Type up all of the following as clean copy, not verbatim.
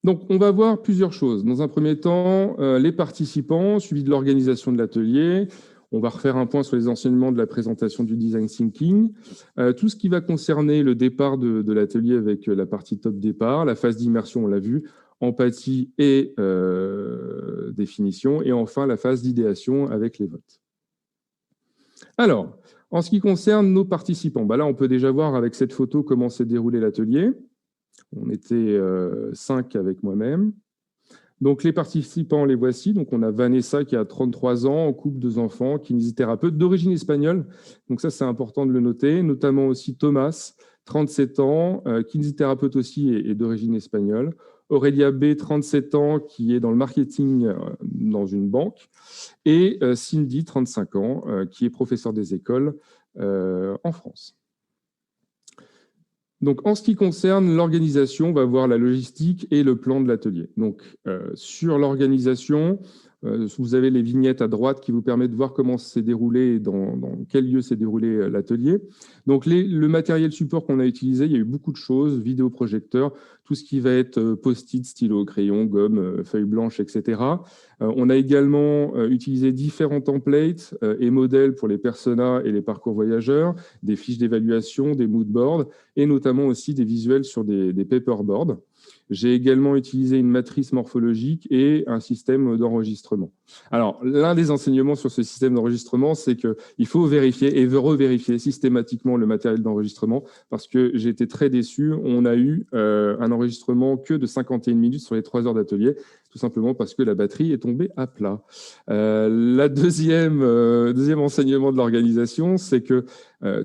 Donc, on va voir plusieurs choses. Dans un premier temps, les participants, suivi de l'organisation de l'atelier. On va refaire un point sur les enseignements de la présentation du design thinking. Tout ce qui va concerner le départ de l'atelier avec la partie top départ, la phase d'immersion, on l'a vu, empathie et définition, et enfin la phase d'idéation avec les votes. Alors, en ce qui concerne nos participants, là, on peut déjà voir avec cette photo comment s'est déroulé l'atelier. On était 5 avec moi-même. Donc, les participants, les voici. Donc, on a Vanessa qui a 33 ans, en couple, 2 enfants, kinésithérapeute d'origine espagnole. Donc, ça, c'est important de le noter. Notamment aussi Thomas, 37 ans, kinésithérapeute aussi et d'origine espagnole. Aurélia B, 37 ans, qui est dans le marketing dans une banque. Et Cindy, 35 ans, qui est professeure des écoles en France. Donc, en ce qui concerne l'organisation, on va voir la logistique et le plan de l'atelier. Donc, sur l'organisation, vous avez les vignettes à droite qui vous permettent de voir comment s'est déroulé, dans quel lieu s'est déroulé l'atelier. Donc, le matériel support qu'on a utilisé, il y a eu beaucoup de choses, vidéoprojecteur, tout ce qui va être post-it, stylo, crayon, gomme, feuille blanche, etc. On a également utilisé différents templates et modèles pour les personas et les parcours voyageurs, des fiches d'évaluation, des moodboards, et notamment aussi des visuels sur des paperboards. J'ai également utilisé une matrice morphologique et un système d'enregistrement. Alors, l'un des enseignements sur ce système d'enregistrement, c'est qu'il faut vérifier et revérifier systématiquement le matériel d'enregistrement parce que j'ai été très déçu. On a eu un enregistrement que de 51 minutes sur les 3 heures d'atelier, tout simplement parce que la batterie est tombée à plat. La deuxième enseignement de l'organisation, c'est que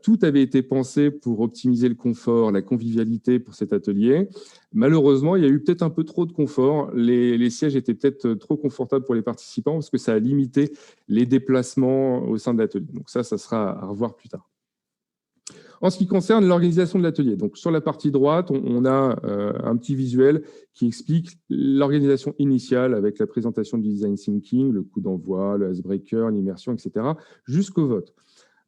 tout avait été pensé pour optimiser le confort, la convivialité pour cet atelier. Malheureusement, il y a eu peut-être un peu trop de confort. Les sièges étaient peut-être trop confortables pour les participants parce que ça a limité les déplacements au sein de l'atelier. Donc ça sera à revoir plus tard. En ce qui concerne l'organisation de l'atelier, donc sur la partie droite, on a un petit visuel qui explique l'organisation initiale avec la présentation du design thinking, le coup d'envoi, le icebreaker, l'immersion, etc., jusqu'au vote.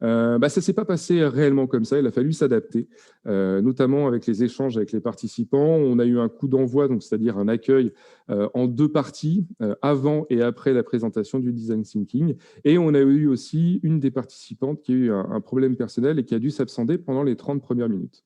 Ça ne s'est pas passé réellement comme ça, il a fallu s'adapter, notamment avec les échanges avec les participants. On a eu un coup d'envoi, c'est-à-dire un accueil en 2 parties, avant et après la présentation du design thinking. Et on a eu aussi une des participantes qui a eu un problème personnel et qui a dû s'absenter pendant les 30 premières minutes.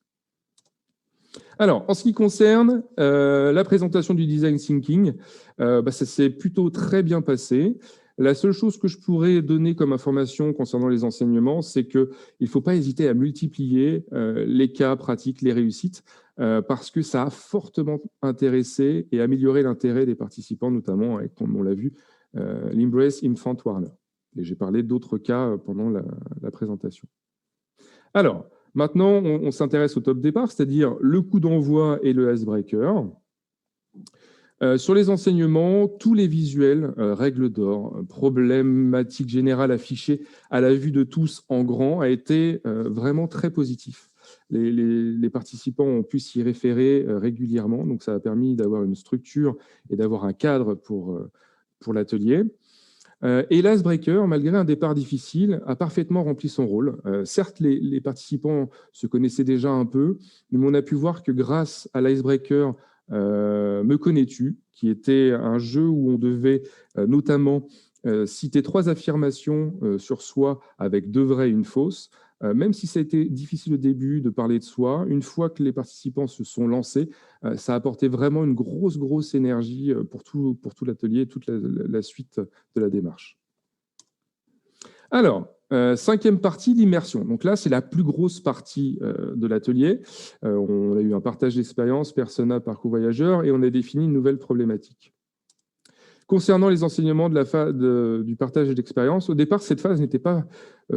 Alors, en ce qui concerne la présentation du design thinking, ça s'est plutôt très bien passé. La seule chose que je pourrais donner comme information concernant les enseignements, c'est qu'il ne faut pas hésiter à multiplier les cas pratiques, les réussites, parce que ça a fortement intéressé et amélioré l'intérêt des participants, notamment avec, comme on l'a vu, l'Embrace Infant Warner. Et j'ai parlé d'autres cas pendant la présentation. Alors, maintenant, on s'intéresse au top départ, c'est-à-dire le coup d'envoi et le icebreaker. Sur les enseignements, tous les visuels, règles d'or, problématiques générales affichées à la vue de tous en grand, a été vraiment très positif. Les participants ont pu s'y référer régulièrement, donc ça a permis d'avoir une structure et d'avoir un cadre pour l'atelier. Et l'icebreaker, malgré un départ difficile, a parfaitement rempli son rôle. Certes, les participants se connaissaient déjà un peu, mais on a pu voir que grâce à l'icebreaker, Me connais-tu, qui était un jeu où on devait notamment citer 3 affirmations sur soi avec 2 vraies et une fausse. Même si ça a été difficile au début de parler de soi, une fois que les participants se sont lancés, ça a apporté vraiment une grosse énergie pour tout l'atelier et toute la suite de la démarche. Alors, 5e partie, l'immersion. Donc là, c'est la plus grosse partie de l'atelier. On a eu un partage d'expérience, persona, parcours voyageur, et on a défini une nouvelle problématique. Concernant les enseignements du partage d'expérience, au départ, cette phase n'était pas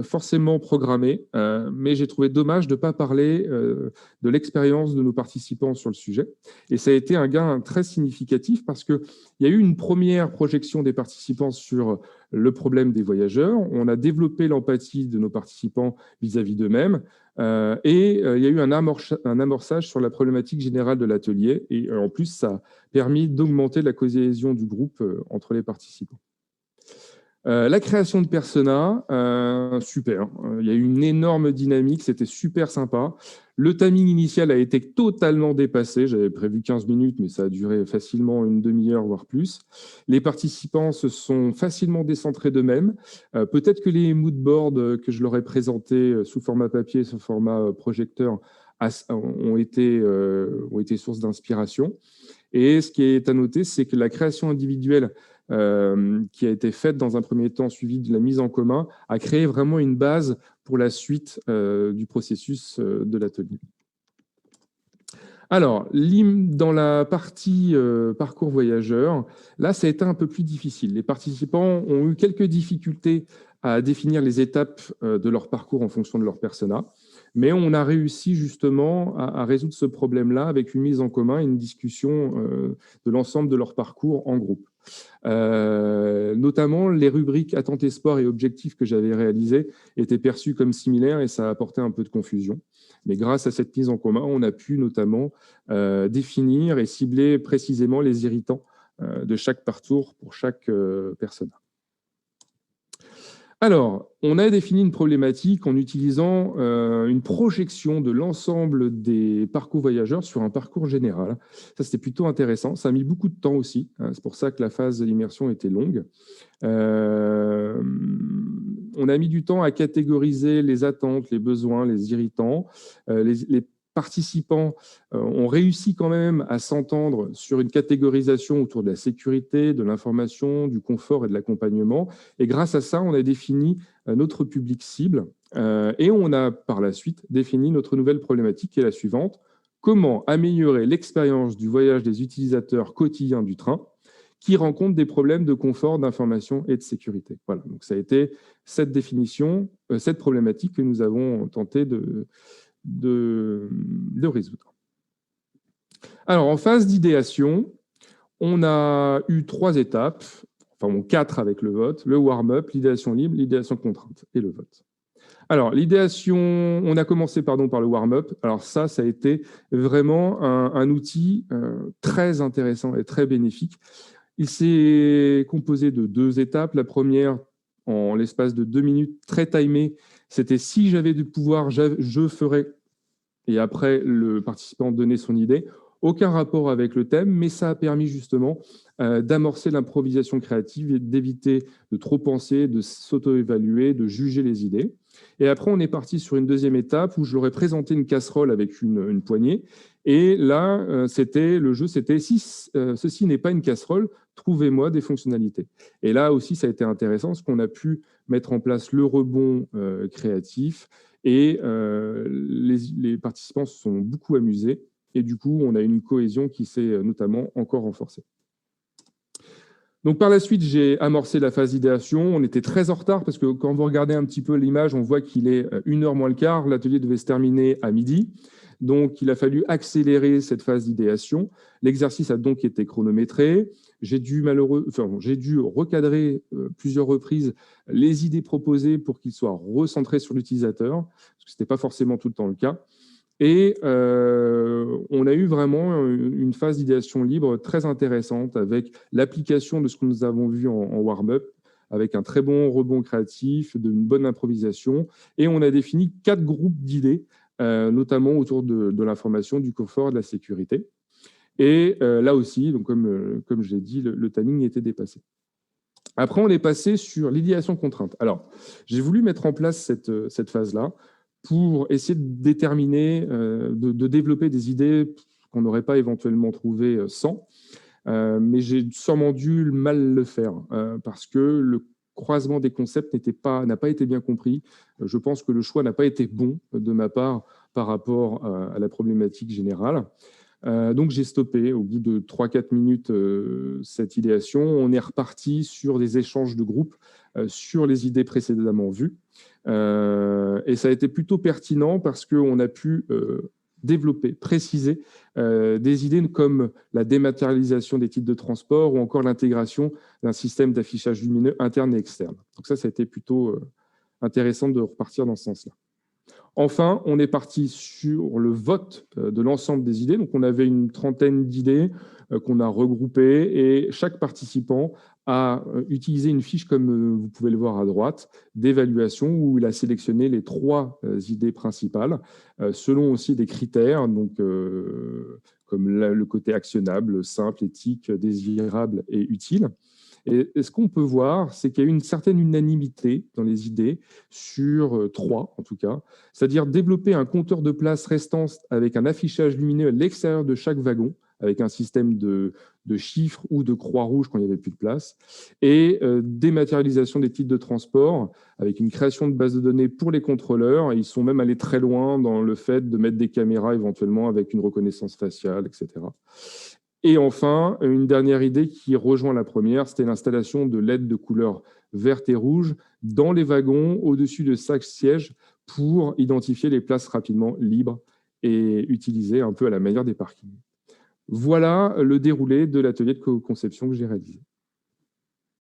forcément programmée, mais j'ai trouvé dommage de ne pas parler de l'expérience de nos participants sur le sujet. Et ça a été un gain très significatif parce qu'il y a eu une première projection des participants sur le problème des voyageurs. On a développé l'empathie de nos participants vis-à-vis d'eux-mêmes. Et il y a eu un amorçage sur la problématique générale de l'atelier. Et en plus, ça a permis d'augmenter la cohésion du groupe entre les participants. La création de persona, super. Il y a eu une énorme dynamique, c'était super sympa. Le timing initial a été totalement dépassé. J'avais prévu 15 minutes, mais ça a duré facilement une demi-heure, voire plus. Les participants se sont facilement décentrés d'eux-mêmes. Peut-être que les moodboards que je leur ai présentés sous format papier, sous format projecteur, ont été source d'inspiration. Et ce qui est à noter, c'est que la création individuelle qui a été faite dans un premier temps, suivie de la mise en commun, a créé vraiment une base pour la suite du processus de l'atelier. Alors, dans la partie parcours voyageur, là, ça a été un peu plus difficile. Les participants ont eu quelques difficultés à définir les étapes de leur parcours en fonction de leur persona, mais on a réussi justement à résoudre ce problème-là avec une mise en commun et une discussion de l'ensemble de leur parcours en groupe. Notamment, les rubriques attentes et sport et objectifs que j'avais réalisées étaient perçues comme similaires et ça a apporté un peu de confusion. Mais grâce à cette mise en commun, on a pu notamment définir et cibler précisément les irritants de chaque parcours pour chaque persona. Alors, on a défini une problématique en utilisant une projection de l'ensemble des parcours voyageurs sur un parcours général. Ça, c'était plutôt intéressant. Ça a mis beaucoup de temps aussi. C'est pour ça que la phase d'immersion était longue. On a mis du temps à catégoriser les attentes, les besoins, les irritants. Les participants ont réussi quand même à s'entendre sur une catégorisation autour de la sécurité, de l'information, du confort et de l'accompagnement. Et grâce à ça, on a défini notre public cible et on a par la suite défini notre nouvelle problématique qui est la suivante. Comment améliorer l'expérience du voyage des utilisateurs quotidiens du train qui rencontrent des problèmes de confort, d'information et de sécurité. Voilà, donc ça a été cette définition, cette problématique que nous avons tenté de résoudre. Alors, en phase d'idéation, on a eu 3 étapes, enfin 4 avec le vote, le warm-up, l'idéation libre, l'idéation contrainte et le vote. Alors, l'idéation, on a commencé par le warm-up. Alors ça a été vraiment un outil très intéressant et très bénéfique. Il s'est composé de 2 étapes. La première, en l'espace de 2 minutes, très timée, c'était si j'avais du pouvoir, je ferais. Et après, le participant donnait son idée. Aucun rapport avec le thème, mais ça a permis justement d'amorcer l'improvisation créative et d'éviter de trop penser, de s'auto-évaluer, de juger les idées. Et après, on est parti sur une deuxième étape où je leur ai présenté une casserole avec une poignée. Et là, le jeu, c'était si ceci n'est pas une casserole, trouvez-moi des fonctionnalités. Et là aussi, ça a été intéressant parce qu'on a pu mettre en place le rebond créatif et les participants se sont beaucoup amusés. Et du coup, on a une cohésion qui s'est notamment encore renforcée. Donc, par la suite, j'ai amorcé la phase d'idéation. On était très en retard parce que quand vous regardez un petit peu l'image, on voit qu'il est 1h moins le quart. L'atelier devait se terminer à midi. Donc, il a fallu accélérer cette phase d'idéation. L'exercice a donc été chronométré. J'ai dû recadrer plusieurs reprises les idées proposées pour qu'ils soient recentrés sur l'utilisateur, parce que ce n'était pas forcément tout le temps le cas. Et on a eu vraiment une phase d'idéation libre très intéressante avec l'application de ce que nous avons vu en warm-up, avec un très bon rebond créatif, une bonne improvisation. Et on a défini 4 groupes d'idées, notamment autour de l'information, du confort et de la sécurité. Et là aussi, donc comme je l'ai dit, le timing était dépassé. Après, on est passé sur l'idéation contrainte. Alors, j'ai voulu mettre en place cette phase-là pour essayer de déterminer, de développer des idées qu'on n'aurait pas éventuellement trouvées sans. Mais j'ai sûrement dû mal le faire parce que le croisement des concepts n'a pas été bien compris. Je pense que le choix n'a pas été bon de ma part par rapport à la problématique générale. Donc, j'ai stoppé au bout de 3-4 minutes cette idéation. On est reparti sur des échanges de groupe sur les idées précédemment vues. Et ça a été plutôt pertinent parce qu'on a pu développer, préciser des idées comme la dématérialisation des titres de transport ou encore l'intégration d'un système d'affichage lumineux interne et externe. Donc ça a été plutôt intéressant de repartir dans ce sens-là. Enfin, on est parti sur le vote de l'ensemble des idées. Donc, on avait une trentaine d'idées qu'on a regroupées et chaque participant a utilisé une fiche, comme vous pouvez le voir à droite, d'évaluation où il a sélectionné les 3 idées principales selon aussi des critères, donc, comme le côté actionnable, simple, éthique, désirable et utile. Et ce qu'on peut voir, c'est qu'il y a eu une certaine unanimité dans les idées, sur 3 en tout cas, c'est-à-dire développer un compteur de places restantes avec un affichage lumineux à l'extérieur de chaque wagon, avec un système de chiffres ou de croix rouge quand il n'y avait plus de place, et dématérialisation des titres de transport, avec une création de base de données pour les contrôleurs. Et ils sont même allés très loin dans le fait de mettre des caméras éventuellement avec une reconnaissance faciale, etc. Et enfin, une dernière idée qui rejoint la première, c'était l'installation de LED de couleur verte et rouge dans les wagons au-dessus de chaque siège pour identifier les places rapidement libres et utilisées un peu à la manière des parkings. Voilà le déroulé de l'atelier de conception que j'ai réalisé.